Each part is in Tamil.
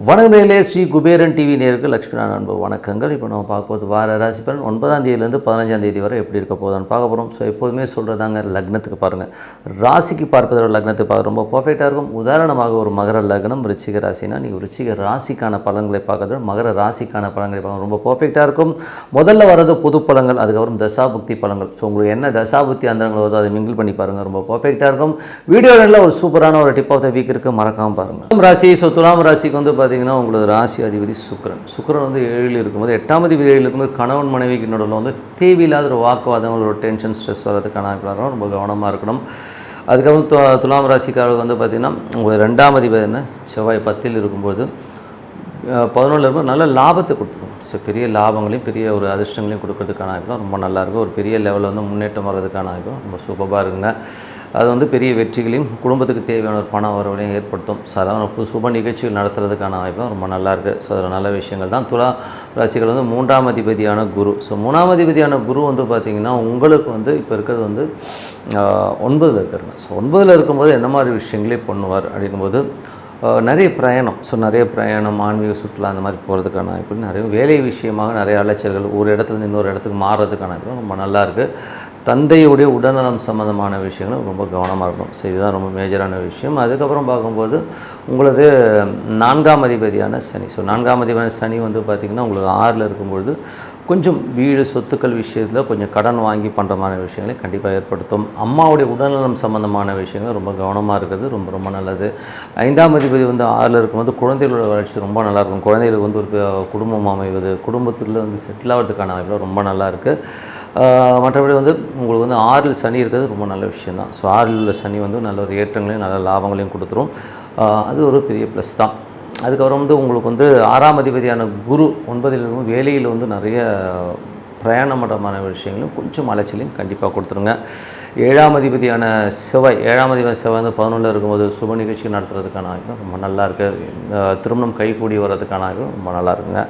வணக்கங்களே, ஸ்ரீ குபேரன் டிவி நேயர்கள் லக்ஷ்மணன் அன்பு வணக்கங்கள். இப்போ நம்ம பார்க்க போது வார ராசி பலன் 9ஆம் தேதியிலேருந்து 15ஆம் தேதி வரை எப்படி இருக்க போதுன்னு பார்க்க போகிறோம். ஸோ எப்போதுமே சொல்கிறதாங்க, லக்னத்துக்கு பாருங்கள், ராசிக்கு பார்ப்பதோட லக்னத்துக்கு பார்க்க ரொம்ப பர்ஃபெக்டாக இருக்கும். உதாரணமாக ஒரு மகர லக்னம் ரிச்சிக ராசினா நீங்கள் ரிச்சிக ராசிக்கான பலன்களை பார்க்கறத மகர ராசிக்கான பலன்களை பார்க்க ரொம்ப பர்ஃபெக்டாக இருக்கும். முதல்ல வர்றது பொது பலன்கள், அதுக்கப்புறம் தசாபுக்தி பலன்கள். ஸோ உங்களுக்கு என்ன தசாபுக்தி அந்தரங்கள் வருதோ அதை மிங்கிள் பண்ணி பாருங்கள், ரொம்ப பர்ஃபெக்டாக இருக்கும். வீடியோவில் ஒரு சூப்பரான ஒரு டிப் ஆஃப் த வீக் இருக்குது, மறக்காமல் பாருங்கள். ராசி துலாம் ராசிக்கு வந்து பார்த்தீங்கன்னா உங்களோட ராசி அதிபதி சுக்கிரன் வந்து 7ல் இருக்கும்போது 8ஆம் அதிபதி 7ல் இருக்கும்போது கணவன் மனைவிக்கு நடுவில் வந்து தேவையில்லாத ஒரு வாக்குவாதம், ஒரு டென்ஷன், ஸ்ட்ரெஸ் வர்றதுக்கான வாய்ப்பு, ரொம்ப கவனமாக இருக்கணும். அதுக்கப்புறம் துலாம் ராசிக்காரர்கள் வந்து பார்த்திங்கன்னா உங்களுக்கு 2ஆம் அதிபதி என்ன செவ்வாய் 10ல் இருக்கும்போது 11ல் இருக்கும்போது நல்ல லாபத்தை கொடுத்துரும். ஸோ பெரிய லாபங்களையும் பெரிய ஒரு அதிர்ஷ்டங்களையும் கொடுக்கறதுக்கான வாய்ப்பு ரொம்ப நல்லாயிருக்கும். ஒரு பெரிய லெவலில் வந்து முன்னேற்றம் வர்றதுக்கான வாய்ப்பு ரொம்ப சூப்பராக இருக்குங்க. அது வந்து பெரிய வெற்றிகளையும் குடும்பத்துக்கு தேவையான ஒரு பண வரவழையும் ஏற்படுத்தும். ஸோ அதெல்லாம் சுப நிகழ்ச்சிகள் நடத்துறதுக்கான வாய்ப்பும் ரொம்ப நல்லாயிருக்கு. ஸோ அதில் நல்ல விஷயங்கள் தான். துலா ராசிகள் வந்து 3ஆம் அதிபதியான குரு. ஸோ 3ஆம் அதிபதியான குரு வந்து பார்த்திங்கன்னா உங்களுக்கு வந்து இப்போ இருக்கிறது வந்து 9ல் இருக்கிறாங்க. ஸோ 9ல் இருக்கும்போது என்ன மாதிரி விஷயங்களே பண்ணுவார் அப்படிங்கும்போது நிறைய பிரயாணம். ஸோ நிறைய பிரயாணம், ஆன்மீக சுற்றுலா அந்த மாதிரி போகிறதுக்கான வாய்ப்பு, நிறைய வேலை விஷயமாக நிறைய அலைச்சல்கள், ஒரு இடத்துலேருந்து இன்னொரு இடத்துக்கு மாறுறதுக்கான வாய்ப்பு ரொம்ப நல்லாயிருக்கு. தந்தையுடைய உடல்நலம் சம்மந்தமான விஷயங்களும் ரொம்ப கவனமாக இருக்கணும். ஸோ இதுதான் ரொம்ப மேஜரான விஷயம். அதுக்கப்புறம் பார்க்கும்போது உங்களது 4ஆம் அதிபதியான சனி. ஸோ 4ஆம் அதிபதியான சனி வந்து பார்த்திங்கன்னா உங்களுக்கு 6ல் இருக்கும்பொழுது கொஞ்சம் வீடு சொத்துக்கள் விஷயத்தில் கொஞ்சம் கடன் வாங்கி பண்ணுறமான விஷயங்களை கண்டிப்பாக ஏற்படுத்தும். அம்மாவுடைய உடல்நலம் சம்மந்தமான விஷயங்கள் ரொம்ப கவனமாக இருக்கிறது ரொம்ப ரொம்ப நல்லது. 5ஆம் அதிபதி வந்து 6ல் இருக்கும்போது குழந்தைகளோட வளர்ச்சி ரொம்ப நல்லாயிருக்கும். குழந்தைகளுக்கு வந்து ஒரு குடும்பம் அமைவது, குடும்பத்தில் வந்து செட்டில் ஆகிறதுக்கான வாய்ப்பு ரொம்ப நல்லாயிருக்கு. மற்றபடி வந்து உங்களுக்கு வந்து 6ல் சனி இருக்கிறது ரொம்ப நல்ல விஷயந்தான். ஸோ 6ல் உள்ள சனி வந்து நல்ல ஒரு ஏற்றங்களையும் நல்ல லாபங்களையும் கொடுத்துரும். அது ஒரு பெரிய ப்ளஸ் தான். அதுக்கப்புறம் வந்து உங்களுக்கு வந்து 6ஆம் அதிபதியான குரு 9ல் இருக்கும் வேலையில் வந்து நிறைய பிரயாணமற்றமான விஷயங்களும் கொஞ்சம் அலைச்சலையும் கண்டிப்பாக கொடுத்துருங்க. 7ஆம் அதிபதியான செவ்வாய் வந்து 11ல் இருக்கும்போது சுப நிகழ்ச்சி நடத்துறதுக்கான வாய்ப்பு ரொம்ப நல்லா இருக்குது. திருமணம் கைகூடி வர்றதுக்கான வாய்ப்பு ரொம்ப நல்லா இருக்குங்க.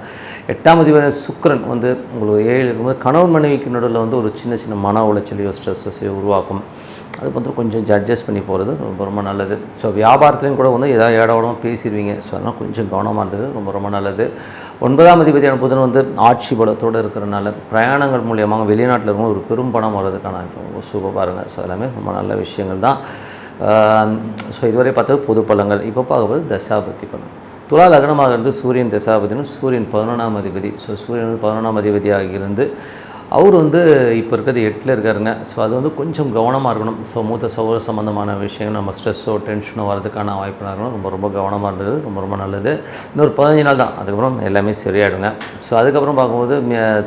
8ஆம் அதிபதியான சுக்கிரன் வந்து உங்களுக்கு 7ல் இருக்கும்போது கணவன் மனைவிக்கு நடுவில் வந்து ஒரு சின்ன சின்ன மன உளைச்சலையோ ஸ்ட்ரெஸ்ஸையோ உருவாக்கும். அது வந்து கொஞ்சம் அட்ஜஸ்ட் பண்ணி போகிறது ரொம்ப ரொம்ப நல்லது. ஸோ வியாபாரத்துலேயும் கூட வந்து ஏதாவது ஏடாவிடமாக பேசிடுவீங்க. ஸோ அதனால் கொஞ்சம் கவனமாக இருந்தது ரொம்ப ரொம்ப நல்லது. 9ஆம் அதிபதியான புதன் வந்து ஆட்சி பலத்தோடு இருக்கிறனால பிரயாணங்கள் மூலியமாக வெளிநாட்டில் இருக்கும் ஒரு பெரும் பணம் வர்றதுக்கான ரொம்ப சூப்பராக இருங்க. ஸோ எல்லாமே ரொம்ப நல்ல விஷயங்கள் தான். ஸோ இதுவரை பார்த்தது பொது பலன்கள். இப்போ பார்க்கும்போது தசாபதி பலன். துலா லக்னமாக இருந்து சூரியன் தசாபதினு சூரியன் 11ஆம் அதிபதி. ஸோ சூரியன் வந்து 11ஆம் அதிபதியாக இருந்து அவர் வந்து இப்போ இருக்கிறது 8ல் இருக்காருங்க. ஸோ அது வந்து கொஞ்சம் கவனமாக இருக்கணும். ஸோ மூத்த சகோதர சம்மந்தமான விஷயங்கள் நம்ம ஸ்ட்ரெஸ்ஸோ டென்ஷனோ வரதுக்கான வாய்ப்பு இருக்கணும். ரொம்ப ரொம்ப கவனமாக இருந்தது ரொம்ப ரொம்ப நல்லது. இன்னொரு 15 நாள் தான், அதுக்கப்புறம் எல்லாமே சரியாயிடுங்க. ஸோ அதுக்கப்புறம் பார்க்கும்போது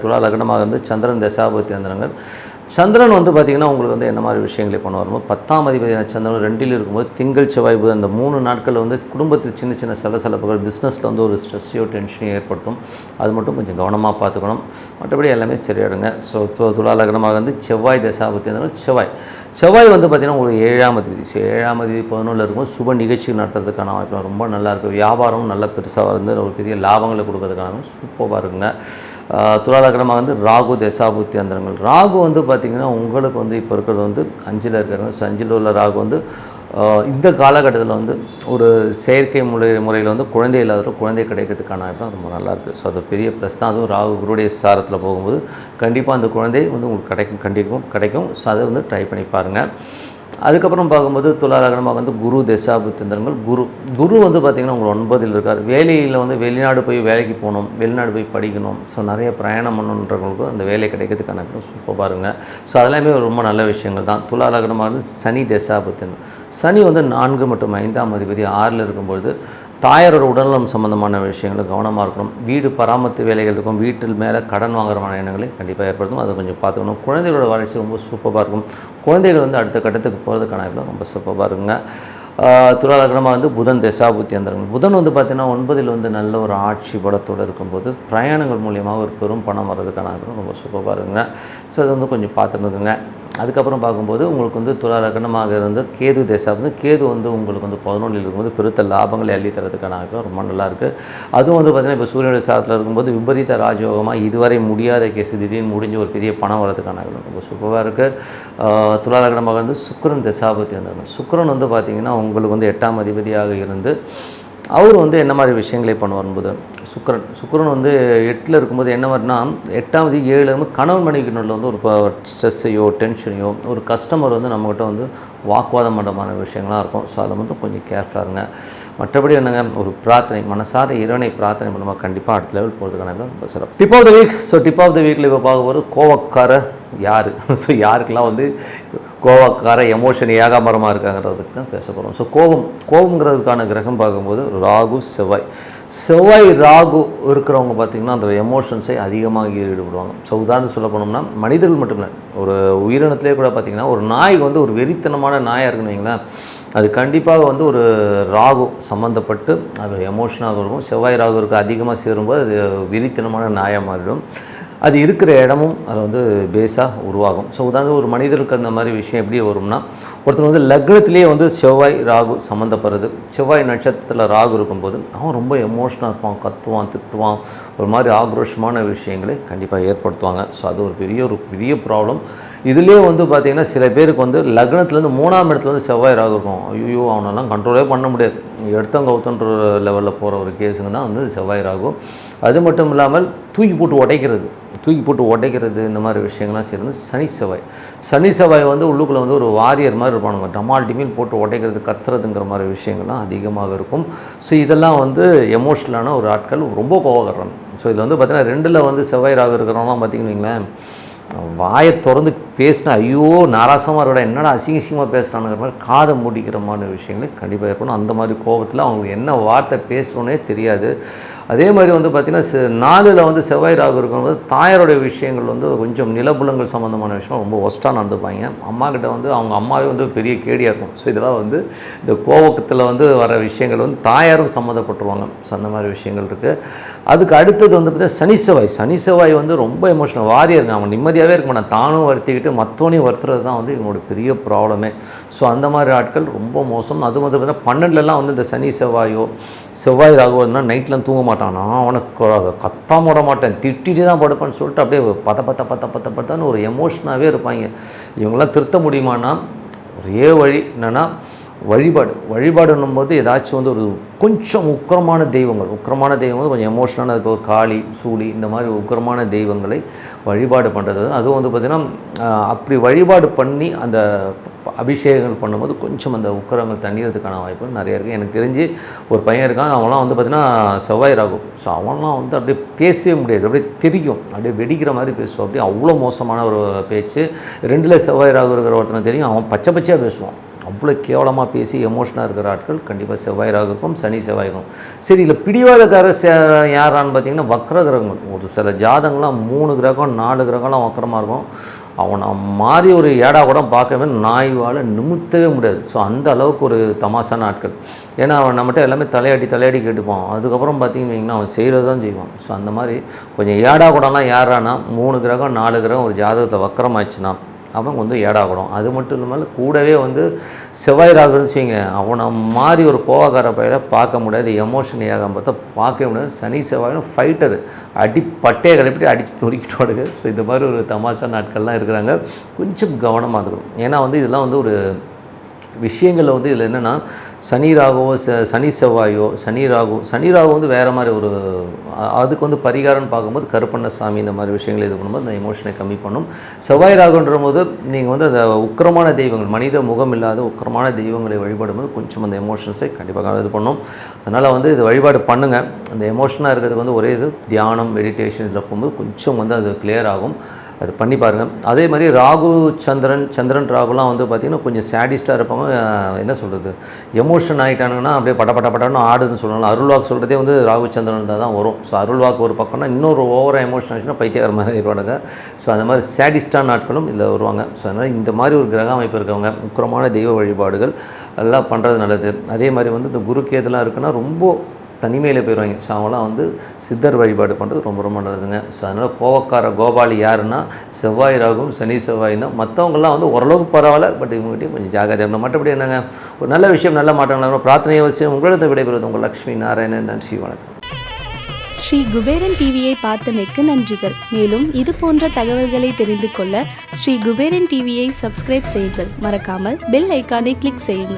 துலா லக்னமாக இருந்து சந்திரன் தசாபதி அந்தரங்கள். சந்திரன் வந்து பார்த்திங்கன்னா உங்களுக்கு வந்து என்ன மாதிரி விஷயங்களை பண்ணுவார், 10ஆம் அதிபதியான சந்திரன் 2ல் இருக்கும்போது திங்கள் செவ்வாய் புதன் இந்த 3 நாட்களில் வந்து குடும்பத்தில் சின்ன சின்ன சலசலப்புகள், பிஸ்னஸில் வந்து ஒரு ஸ்ட்ரெஸ்ஸையோ டென்ஷனையோ ஏற்படுத்தும். அது மட்டும் கொஞ்சம் கவனமாக பார்த்துக்கணும். மற்றபடி எல்லாமே சரியாயிடுங்க. ஸோ துலா லக்னமாக வந்து செவ்வாய் தசாபதி இருந்தாலும் செவ்வாய் வந்து பார்த்திங்கன்னா உங்களுக்கு 7ஆம் அதிபதி. ஸோ 7ஆம் அதிபதி 11ல் இருக்கும்போது சுப நிகழ்ச்சி நடத்துறதுக்கான வாய்ப்பு ரொம்ப நல்லாயிருக்கு. வியாபாரம் நல்ல பெருசாக வந்து ஒரு பெரிய லாபங்களை கொடுக்கறதுக்கான சூப்பராக இருக்குங்க. துலா லக்னமாக வந்து ராகு தசாபுத்தி அந்தரங்கள். ராகு வந்து பார்த்திங்கன்னா உங்களுக்கு வந்து இப்போ இருக்கிறது வந்து 5ல் இருக்காங்க. ஸோ 5ல் உள்ள ராகு வந்து இந்த காலகட்டத்தில் வந்து ஒரு செயற்கை முறையில் வந்து குழந்தை இல்லாத குழந்தை கிடைக்கிறதுக்கான வாய்ப்பு ரொம்ப நல்லாயிருக்கு. ஸோ அது பெரிய ப்ளஸ் தான். அதுவும் ராகு குருடைய சாரத்தில் போகும்போது கண்டிப்பாக அந்த குழந்தை வந்து உங்களுக்கு கிடைக்கும். ஸோ அதை வந்து ட்ரை பண்ணி பாருங்கள். அதுக்கப்புறம் பார்க்கும்போது துலா லக்னமாக வந்து குரு தசாபுத்திரங்கள். குரு வந்து பார்த்திங்கன்னா உங்களுக்கு 9ல் இருக்கார். வேலையில் வந்து வெளிநாடு போய் வேலைக்கு போகணும், வெளிநாடு போய் படிக்கணும், ஸோ நிறைய பிரயாணம் பண்ணணுன்றவங்களுக்கும் அந்த வேலை கிடைக்கிறதுக்கான சூப்பராக பாருங்க. ஸோ அதெல்லாமே ரொம்ப நல்ல விஷயங்கள் தான். துலா லக்னமாக வந்து சனி தசாபுத்திரங்கள். சனி வந்து 4 மற்றும் 5ஆம் அதிபதி 6ல் இருக்கும்பொழுது தாயாரோட உடல்நலம் சம்மந்தமான விஷயங்கள் கவனமாக இருக்கணும். வீடு பராமரிப்பு வேலைகள் இருக்கும், வீட்டில் மேலே கடன் வாங்குறமான எண்ணங்களை கண்டிப்பாக ஏற்படுத்தும். அதை கொஞ்சம் பார்த்துக்கணும். குழந்தைகளோட வளர்ச்சி ரொம்ப சூப்பராக இருக்கும். குழந்தைகள் வந்து அடுத்த கட்டத்துக்கு போகிறதுக்கான ரொம்ப சூப்பராக இருக்குங்க. துலா லக்னமாக வந்து புதன் தசாபுத்தி அந்தரங்கள். புதன் வந்து பார்த்திங்கன்னா 9ல் வந்து நல்ல ஒரு ஆட்சி பலத்தோடு இருக்கும்போது பிரயாணங்கள் மூலியமாக ஒரு பெரும் பணம் வர்றதுக்கான ரொம்ப சூப்பராக இருக்குங்க. ஸோ அது வந்து கொஞ்சம் பார்த்துருந்துக்குங்க. அதுக்கப்புறம் பார்க்கும்போது உங்களுக்கு வந்து துலா லக்னமாக இருந்து கேது திசை வந்து கேது வந்து உங்களுக்கு வந்து 11 இருக்கும்போது பெருத்த லாபங்களை அள்ளி தரதுக்கான வாய்ப்பு ரொம்ப நல்லாயிருக்கு. அதுவும் வந்து பார்த்திங்கன்னா இப்போ சூரியனுடைய சாரத்தில் இருக்கும்போது விபரீத ராஜயோகமாக இதுவரை முடியாத கேஸ் திடீர்னு முடிஞ்சு ஒரு பெரிய பணம் வரதுக்கான ரொம்ப சூப்பராக இருக்குது. துலா லக்னமாக இருந்து சுக்கிரன் திசாபத்தி வந்தாங்க. சுக்கிரன் வந்து பார்த்திங்கன்னா உங்களுக்கு வந்து 8ஆம் அதிபதியாக இருந்து அவர் வந்து என்ன மாதிரி விஷயங்களை பண்ணுவார் சுக்கிரன் வந்து 8ல் இருக்கும்போது என்ன மாதிரினா 8ஆவது 7 கணவன் மனைவிக்குள்ள வந்து ஒரு ஸ்ட்ரெஸ்ஸையோ டென்ஷனையோ ஒரு கஸ்டமர் வந்து நம்மகிட்ட வந்து வாக்குவாதம் பண்ணுறமான விஷயங்களாக இருக்கும். ஸோ அதில் வந்து கொஞ்சம் கேர்ஃபுல்லாக இருங்க. மற்றபடி என்னங்க ஒரு பிரார்த்தனை மனசார இறைவனை பிரார்த்தனை பண்ணுவோம், கண்டிப்பாக அடுத்த லெவல் போகிறதுக்கான ரொம்ப சிறப்பு. Tip of the week. So tip of the வீக்கில் இப்போ பார்க்க போகிறது கோவக்கார யார். ஸோ யாருக்கெல்லாம் வந்து கோவக்கார எமோஷன் ஏகாமரமாக இருக்காங்கிறத பற்றி தான் பேச போகிறோம். ஸோ கோபங்கிறதுக்கான கிரகம் பார்க்கும்போது ராகு செவ்வாய் ராகு இருக்கிறவங்க பார்த்திங்கன்னா அந்த எமோஷன்ஸை அதிகமாக ஈடுபடுவாங்க. ஸோ உதாரணம் சொல்ல போனோம்னா மனிதர்கள் மட்டுமில்லை, ஒரு உயிரினத்திலே கூட பார்த்திங்கன்னா ஒரு நாய் வந்து ஒரு வெறித்தனமான நாயாக இருக்குன்னு வைங்களேன், அது கண்டிப்பாக வந்து ஒரு ராகு சம்மந்தப்பட்டு அது எமோஷனாக இருக்கும். செவ்வாய் ராகு இருக்க அதிகமாக சேரும்போது அது வெறித்தனமான நாயாக மாறிடும். அது இருக்கிற இடமும் அது வந்து பேஸாக உருவாகும். ஸோ உதாரணம் ஒரு மனிதருக்கு அந்த மாதிரி விஷயம் எப்படி வரும்னா, ஒருத்தர் வந்து லக்னத்திலேயே வந்து செவ்வாய் ராகு சம்மந்தப்படுறது, செவ்வாய் நட்சத்திரத்தில் ராகு இருக்கும்போது அவன் ரொம்ப எமோஷனாக இருப்பான், கத்துவான், திட்டுவான், ஒரு மாதிரி ஆக்ரோஷமான விஷயங்களை கண்டிப்பாக ஏற்படுத்துவாங்க. ஸோ அது ஒரு பெரிய ப்ராப்ளம். இதுலேயே வந்து பார்த்திங்கன்னா சில பேருக்கு வந்து லக்னத்துலேருந்து 3ஆம் இடத்துல வந்து செவ்வாய் ராகு இருக்கும். ஐயோ அவனெல்லாம் கண்ட்ரோலே பண்ண முடியாது, எடுத்தவங்க அவுத்தன்ற லெவலில் போகிற ஒரு கேஸுங்க தான் வந்து செவ்வாய் ராகு. அது மட்டும் இல்லாமல் தூக்கி போட்டு உடைக்கிறது இந்த மாதிரி விஷயங்கள்லாம் செய்கிறது சனி செவ்வாய் வந்து உள்ளுக்குள்ளே வந்து ஒரு வாரியர் மாதிரி இருப்பானுங்க, டமால் டிமில் போட்டு உடைக்கிறது, கத்துறதுங்கிற மாதிரி விஷயங்கள்லாம் அதிகமாக இருக்கும். ஸோ இதெல்லாம் வந்து எமோஷ்னலான ஒரு ஆட்கள் ரொம்ப கோவப்படுறாங்க. ஸோ இதில் வந்து பார்த்திங்கன்னா 2ல் வந்து செவ்வாய் ராகு இருக்கிறவங்களாம் பார்த்திங்கன்னு வைங்களேன், வாயை திறந்து பேசினா ஐயோ நாராசமாக இருக்கா, என்னடா அசிங்கமாக பேசுகிறானுங்கிற மாதிரி காதை மூடிக்கிற மாதிரி விஷயங்களே கண்டிப்பாக இருக்கணும். அந்த மாதிரி கோபத்தில் அவங்களுக்கு என்ன வார்த்தை பேசணுன்னே தெரியாது. அதே மாதிரி வந்து பார்த்திங்கன்னா 4ல் வந்து செவ்வாய் ராகு இருக்கும்போது தாயாருடைய விஷயங்கள் வந்து கொஞ்சம் நிலபுலங்கள் சம்மந்தமான விஷயம் ரொம்ப ஒஸ்ட்டாக நடந்துப்பாங்க. அம்மா கிட்ட வந்து அவங்க அம்மாவே வந்து பெரிய கேடியாக இருக்கும். ஸோ இதெல்லாம் வந்து இந்த கோபத்தில் வந்து வர விஷயங்கள் வந்து தாயாரும் சம்மந்தப்பட்டுருவாங்க. ஸோ அந்த மாதிரி விஷயங்கள் இருக்குது. அதுக்கு அடுத்தது வந்து பார்த்திங்கன்னா சனி செவ்வாய் வந்து ரொம்ப எமோஷனல் வாரியருங்க. அவங்க நிம்மதியாகவே இருக்க மாட்டாங்க, தானும் வருத்திக்கிட்டு மற்றவனையும் வருத்துறது தான் வந்து இவங்களோட பெரிய ப்ராப்ளமே. ஸோ அந்த மாதிரி ஆட்கள் ரொம்ப மோசம். அது வந்து பார்த்திங்கன்னா 12லலாம் வந்து இந்த சனி செவ்வாய் ராகு வந்து நைட்லாம் தூங்க மாட்டான். நான் அவனுக்கு கத்தாம விட மாட்டேன், திட்டிட்டு தான் படுப்பேன்னு சொல்லிட்டு அப்படியே பத்தான்னு ஒரு எமோஷனாகவே இருப்பாங்க. இவங்களாம் திருத்த முடியுமானா ஒரே வழி என்னென்னா வழிபாடுன்னும் போது ஏதாச்சும் வந்து ஒரு கொஞ்சம் உக்கிரமான தெய்வங்கள் கொஞ்சம் எமோஷனான, இப்போ காளி சூளி இந்த மாதிரி உக்கிரமான தெய்வங்களை வழிபாடு பண்ணுறது. அதுவும் வந்து பார்த்திங்கன்னா அப்படி வழிபாடு பண்ணி அந்த அபிஷேகங்கள் பண்ணும்போது கொஞ்சம் அந்த உக்கிரங்கள் தண்ணீரத்துக்கான வாய்ப்பு நிறைய இருக்குது. எனக்கு தெரிஞ்சு ஒரு பையன் இருக்கான், அவன்லாம் வந்து பார்த்திங்கன்னா செவ்வாய் ராகு. ஸோ அவன்லாம் வந்து அப்படியே பேசவே முடியாது, அப்படியே தெரிக்கும், அப்படியே வெடிக்கிற மாதிரி பேசுவான். அப்படியே அவ்வளோ மோசமான ஒரு பேச்சு. 2ல் செவ்வாய் ராகு இருக்கிற ஒருத்தனை தெரியும், அவன் பச்சையாக பேசுவான். அவ்வளோ கேவலமாக பேசி எமோஷனாக இருக்கிற ஆட்கள் கண்டிப்பாக செவ்வாய் ராகுக்கும் சனி செவ்வாய்க்கும். சரி, இல்லை பிடிவாதக்கார யாரான்னு பார்த்திங்கன்னா வக்ர கிரகங்கள். ஒரு சில ஜாதகங்கள்லாம் 3 கிரகம் 4 கிரகம்லாம் வக்கரமாக இருக்கும். அவனை மாறி ஒரு ஏடா கூட பார்க்கவே நாய்வால் நிமித்தவே முடியாது. ஸோ அந்த அளவுக்கு ஒரு தமாசான ஆட்கள். ஏன்னா அவன் நம்மகிட்ட எல்லாமே தலையாடி கேட்டுப்பான். அதுக்கப்புறம் பார்த்திங்கன்னு வைங்கன்னா அவன் செய்கிறது தான் செய்வான். ஸோ அந்த மாதிரி கொஞ்சம் ஏடா கூடலாம் யாரானா 3 கிரகம் 4 கிரகம் ஒரு ஜாதகத்தை வக்கரமாச்சுன்னா அவன் வந்து ஏடாகணும். அது மட்டும் இல்லாமல் கூடவே வந்து செவ்வாய் ராகுன்னு வச்சுங்க, அவனை மாதிரி ஒரு கோவக்கார பையில பார்க்க முடியாது, எமோஷன் ஏகாம பார்த்தா பார்க்கவே முடியாது. சனி செவ்வாயும் ஃபைட்டரு, பட்டையை கிளப்பிட்டு அடித்து நொறுக்கிட்டு வாடுங்க. ஸோ இந்த மாதிரி ஒரு தமாஷா நாட்கள்லாம் இருக்கிறாங்க. கொஞ்சம் கவனமாக இருக்கணும். ஏன்னா வந்து இதெல்லாம் வந்து ஒரு விஷயங்களில் வந்து இதில் என்னென்னா சனி செவ்வாயோ சனி ராகு வந்து வேறு மாதிரி ஒரு அதுக்கு வந்து பரிகாரம்னு பார்க்கும்போது கருப்பண்ண சாமி இந்த மாதிரி விஷயங்கள் இது பண்ணும்போது அந்த எமோஷனை கம்மி பண்ணும். செவ்வாய் ராகுன்ற போது நீங்கள் வந்து அந்த உக்கிரமான தெய்வங்கள், மனித முகம் இல்லாத உக்கிரமான தெய்வங்களை வழிபடும்போது கொஞ்சம் அந்த எமோஷன்ஸை கண்டிப்பாக இது பண்ணும். அதனால் வந்து இது வழிபாடு பண்ணுங்கள். அந்த எமோஷனாக இருக்கிறதுக்கு வந்து ஒரே இது தியானம் மெடிடேஷன் இதில் போகும்போது கொஞ்சம் வந்து அது கிளியர் ஆகும். அது பண்ணி பாருங்கள். அதே மாதிரி ராகு சந்திரன் ராகுலாம் வந்து பார்த்திங்கன்னா கொஞ்சம் சேடிஸ்ட்டாக இருப்பாங்க. என்ன சொல்கிறது, எமோஷன் ஆகிட்டானுங்கன்னா அப்படியே பட்டன்னு ஆடுதுன்னு சொல்லலாம். அருள்வாக்கு சொல்கிறதே வந்து ராகு சந்திரன் தான் வரும். ஸோ அருள்வாக்கு ஒரு பக்கம்னா இன்னொரு ஓவராக எமோஷன் ஆச்சுன்னா பைத்தியக்கார மாதிரி ஆயிடுவாங்க. ஸோ அந்த மாதிரி சேடிஸ்டான நாட்களும் இதில் வருவாங்க. ஸோ அதனால் இந்த மாதிரி ஒரு கிரக அமைப்பு இருக்கவங்க உக்கிரமான தெய்வ வழிபாடுகள் எல்லாம் பண்ணுறது நல்லது. அதே மாதிரி வந்து இந்த குரு கேதுலாம் இருக்குன்னா ரொம்ப தனிமையில் போயிடுவாங்க. ஸோ அவங்களாம் வந்து சித்தர் வழிபாடு பண்ணுறது ரொம்ப ரொம்ப நல்லதுங்க. ஸோ அதனால் கோவக்கார கோபாலி யாருன்னா செவ்வாய் ராகும் சனி செவ்வாய் தான். மற்றவங்களாம் வந்து ஓரளவுக்கு பரவாயில்ல, பட் இவங்ககிட்டையும் கொஞ்சம் ஜாகிரதையாக இருக்கணும். மற்றபடி என்னங்க, ஒரு நல்ல விஷயம் நல்ல மாற்றங்கள் பிரார்த்தனை அவசியம். உங்களிடம் விடைபெறுவது உங்கள் லக்ஷ்மி நாராயணன். நன்றி, வணக்கம். ஸ்ரீ குபேரன் டிவியை பார்த்தமைக்கு நன்றிகள். மேலும் இது போன்ற தகவல்களை தெரிந்து கொள்ள ஸ்ரீ குபேரன் டிவியை சப்ஸ்கிரைப் செய்யுங்கள். மறக்காமல் பெல் ஐக்கானை கிளிக் செய்யுங்கள்.